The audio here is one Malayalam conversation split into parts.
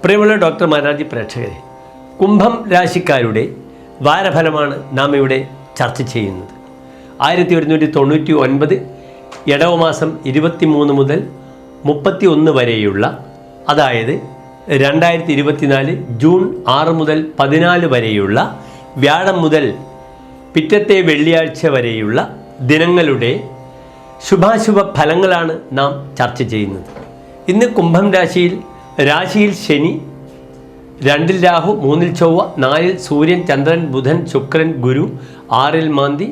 പ്രിയമുള്ള ഡോക്ടർ മാരാർജി പ്രേക്ഷകരെ, കുംഭം രാശിക്കാരുടെ വാരഫലമാണ് നാം ഇവിടെ ചർച്ച ചെയ്യുന്നത്. 1199 ഇടവമാസം 23 മുതൽ 31 വരെയുള്ള, അതായത് 2024 ജൂൺ 6 മുതൽ 14 വരെയുള്ള, വ്യാഴം മുതൽ പിറ്റത്തെ വെള്ളിയാഴ്ച വരെയുള്ള ദിനങ്ങളുടെ ശുഭാശുഭ ഫലങ്ങളാണ് നാം ചർച്ച ചെയ്യുന്നത്. ഇന്ന് കുംഭം രാശിയിൽ ശനി, 2-ൽ രാഹു, 3-ൽ ചൊവ്വ, 4-ൽ സൂര്യൻ, ചന്ദ്രൻ, ബുധൻ, ശുക്രൻ, ഗുരു, 6-ൽ മാന്തി,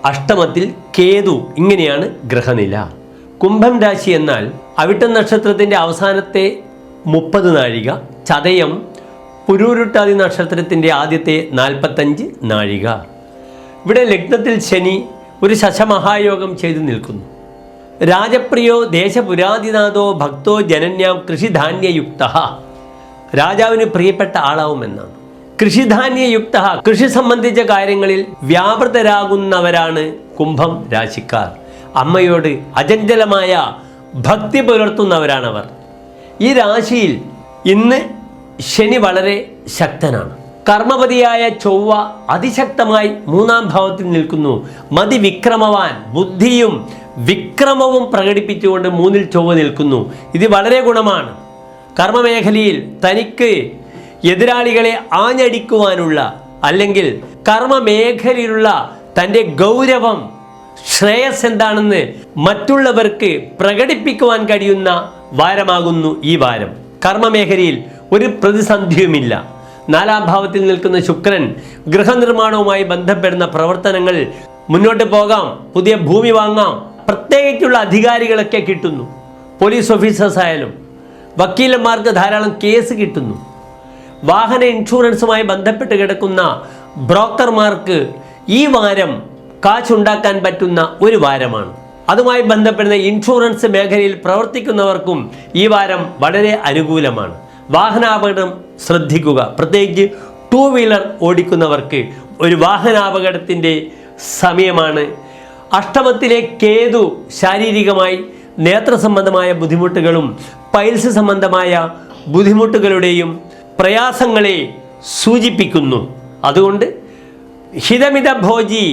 അഷ്ടമത്തിൽ കേതു. ഇങ്ങനെയാണ് ഗ്രഹനില. കുംഭം രാശി എന്നാൽ അവിട്ടം നക്ഷത്രത്തിൻ്റെ അവസാനത്തെ 30 നാഴിക, ചതയം പുരൂരുട്ടാതി നക്ഷത്രത്തിൻ്റെ ആദ്യത്തെ 45 നാഴിക. ഇവിടെ ലഗ്നത്തിൽ ശനി ഒരു ശശമഹായോഗം ചെയ്തു നിൽക്കുന്നു. രാജപ്രിയോ ദേശപുരാതിനാഥോ ഭക്തോ ജനന്യാം കൃഷിധാന്യയുക്ത. രാജാവിന് പ്രിയപ്പെട്ട ആളാവുമെന്നാണ്. കൃഷിധാന്യയുക്ത, കൃഷി സംബന്ധിച്ച കാര്യങ്ങളിൽ വ്യാപൃതരാകുന്നവരാണ് കുംഭം രാശിക്കാർ. അമ്മയോട് അചഞ്ചലമായ ഭക്തി പുലർത്തുന്നവരാണവർ. ഈ രാശിയിൽ ഇന്ന് ശനി വളരെ ശക്തനാണ്. കർമ്മപതിയായ ചൊവ്വ അതിശക്തമായി 3-ാം ഭാവത്തിൽ നിൽക്കുന്നു. മതിവിക്രമവാൻ, ബുദ്ധിയും വിക്രമവും പ്രകടിപ്പിച്ചുകൊണ്ട് 3-ൽ ചൊവ്വ നിൽക്കുന്നു. ഇത് വളരെ ഗുണമാണ്. കർമ്മമേഖലയിൽ തനിക്ക് എതിരാളികളെ ആഞ്ഞടിക്കുവാനുള്ള, അല്ലെങ്കിൽ കർമ്മമേഖലയിലുള്ള തൻ്റെ ഗൗരവം, ശ്രേയസ് എന്താണെന്ന് മറ്റുള്ളവർക്ക് പ്രകടിപ്പിക്കുവാൻ കഴിയുന്ന വാരമാകുന്നു ഈ വാരം. കർമ്മമേഖലയിൽ ഒരു പ്രതിസന്ധിയുമില്ല. 4-ാം ഭാവത്തിൽ നിൽക്കുന്ന ശുക്രൻ ഗൃഹനിർമ്മാണവുമായി ബന്ധപ്പെടുന്ന പ്രവർത്തനങ്ങൾ മുന്നോട്ട് പോകാം. പുതിയ ഭൂമി വാങ്ങാം. പ്രത്യേകിച്ചുള്ള അധികാരികളൊക്കെ കിട്ടുന്നു. പോലീസ് ഓഫീസേഴ്സ് ആയാലും വക്കീലന്മാർക്ക് ധാരാളം കേസ് കിട്ടുന്നു. വാഹന ഇൻഷുറൻസുമായി ബന്ധപ്പെട്ട് കിടക്കുന്ന ബ്രോക്കർമാർക്ക് ഈ വാരം കാശുണ്ടാക്കാൻ പറ്റുന്ന ഒരു വാരമാണ്. അതുമായി ബന്ധപ്പെടുന്ന ഇൻഷുറൻസ് മേഖലയിൽ പ്രവർത്തിക്കുന്നവർക്കും ഈ വാരം വളരെ അനുകൂലമാണ്. വാഹനാപകടം ശ്രദ്ധിക്കുക. പ്രത്യേകിച്ച് 2 വീലർ ഓടിക്കുന്നവർക്ക് ഒരു വാഹനാപകടത്തിൻ്റെ സമയമാണ്. അഷ്ടമത്തിലെ കേതു ശാരീരികമായി നേത്ര സംബന്ധമായ ബുദ്ധിമുട്ടുകളും പൈൽസ് സംബന്ധമായ ബുദ്ധിമുട്ടുകളുടെയും പ്രയാസങ്ങളെ സൂചിപ്പിക്കുന്നു. അതുകൊണ്ട് ഹിതമിത ഭോജി,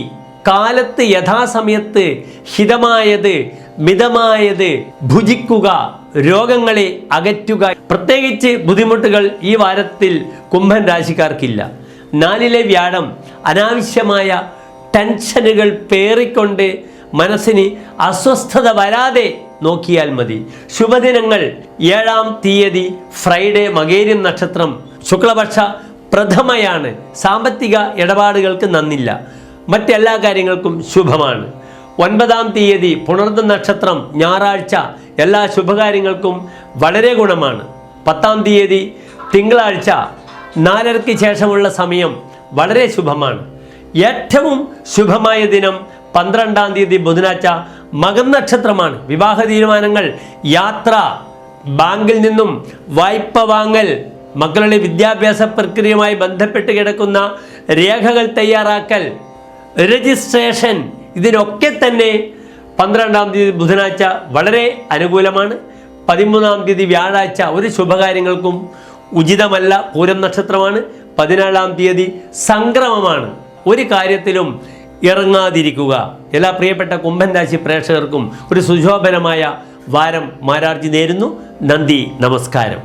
കാലത്ത് യഥാസമയത്ത് ഹിതമായത് മിതമായത് ഭുജിക്കുക, രോഗങ്ങളെ അകറ്റുക. പ്രത്യേകിച്ച് ബുദ്ധിമുട്ടുകൾ ഈ വാരത്തിൽ കുംഭൻ രാശിക്കാർക്കില്ല. 4-ലെ വ്യാഴം അനാവശ്യമായ ടെൻഷനുകൾ പേറിക്കൊണ്ട് മനസ്സിന് അസ്വസ്ഥത വരാതെ നോക്കിയാൽ മതി. ശുഭദിനങ്ങൾ 7-ാം തീയതി ഫ്രൈഡേ, മകേരം നക്ഷത്രം, ശുക്ലപക്ഷ പ്രഥമയാണ്. സാമ്പത്തിക ഇടപാടുകൾക്ക് നന്നില്ല. മറ്റെല്ലാ കാര്യങ്ങൾക്കും ശുഭമാണ്. 9-ാം തീയതി പുണർദം നക്ഷത്രം, ഞായറാഴ്ച, എല്ലാ ശുഭകാര്യങ്ങൾക്കും വളരെ ഗുണമാണ്. 10-ാം തീയതി തിങ്കളാഴ്ച 4:30 ശേഷമുള്ള സമയം വളരെ ശുഭമാണ്. ഏറ്റവും ശുഭമായ ദിനം 12-ാം തീയതി ബുധനാഴ്ച, മകം നക്ഷത്രമാണ്. വിവാഹ തീരുമാനങ്ങൾ, യാത്ര, ബാങ്കിൽ നിന്നും വായ്പ വാങ്ങൽ, മക്കളുടെ വിദ്യാഭ്യാസ പ്രക്രിയയുമായി ബന്ധപ്പെട്ട് കിടക്കുന്ന രേഖകൾ തയ്യാറാക്കൽ, രജിസ്ട്രേഷൻ, ഇതിനൊക്കെ തന്നെ 12-ാം തീയതി ബുധനാഴ്ച വളരെ അനുകൂലമാണ്. 13-ാം തീയതി വ്യാഴാഴ്ച ഒരു ശുഭകാര്യങ്ങൾക്കും ഉചിതമല്ല. പൂരം നക്ഷത്രമാണ്. 14-ാം തീയതി സംക്രമമാണ്. ഒരു കാര്യത്തിലും ഇറങ്ങാതിരിക്കുക. എല്ലാ പ്രിയപ്പെട്ട കുംഭൻ രാശി പ്രേക്ഷകർക്കും ഒരു സുശോഭനമായ വാരം മാരാർജി നേരുന്നു. നന്ദി, നമസ്കാരം.